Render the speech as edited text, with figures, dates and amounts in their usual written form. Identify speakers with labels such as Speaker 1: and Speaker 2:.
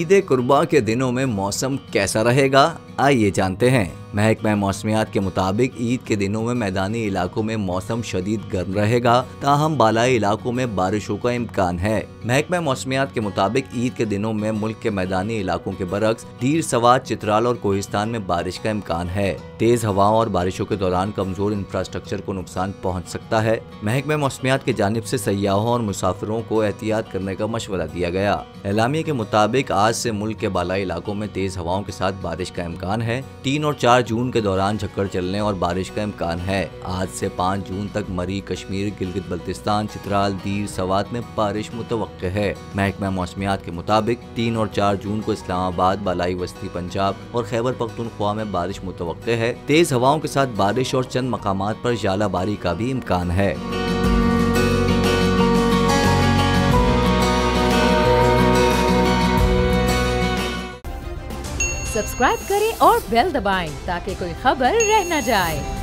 Speaker 1: ईद कुर्बा के दिनों में मौसम कैसा रहेगा, आइए जानते हैं। महकमा मौसमियात के मुताबिक ईद के दिनों में मैदानी इलाकों में मौसम शदीद गर्म रहेगा, ताहम बालाई इलाकों में बारिशों का इम्कान है। महकमा मौसमियात के मुताबिक ईद के दिनों में मुल्क के मैदानी इलाकों के बरक्स दीर सवात, चित्राल और कोहिस्तान में बारिश का इम्कान है। तेज हवाओं और बारिशों के दौरान कमजोर इंफ्रास्ट्रक्चर को नुकसान पहुँच सकता है। महकमा मौसमियात की जानिब से सयाहों और मुसाफिरों को एहतियात करने का मशवरा दिया गया। एलामिया के मुताबिक आज से मुल्क के बालाई इलाकों में तेज हवाओं के साथ बारिश का इम्कान है। 3 और 4 जून के दौरान झक्कड़ चलने और बारिश का इम्कान है। आज से 5 जून तक मरी, कश्मीर, गिलगित बल्तिस्तान, चित्राल, दीर सवात में बारिश मुतवक्के है। महकमा मौसमियात के मुताबिक 3 और 4 जून को इस्लामाबाद, बालाई वस्ती पंजाब और खैबर पख्तूनख्वा में बारिश मुतवक्के है। तेज हवाओं के साथ बारिश और चंद मकामात पर जालाबारी का भी इम्कान है।
Speaker 2: सब्सक्राइब करें और बेल दबाएं ताकि कोई खबर रह न जाए।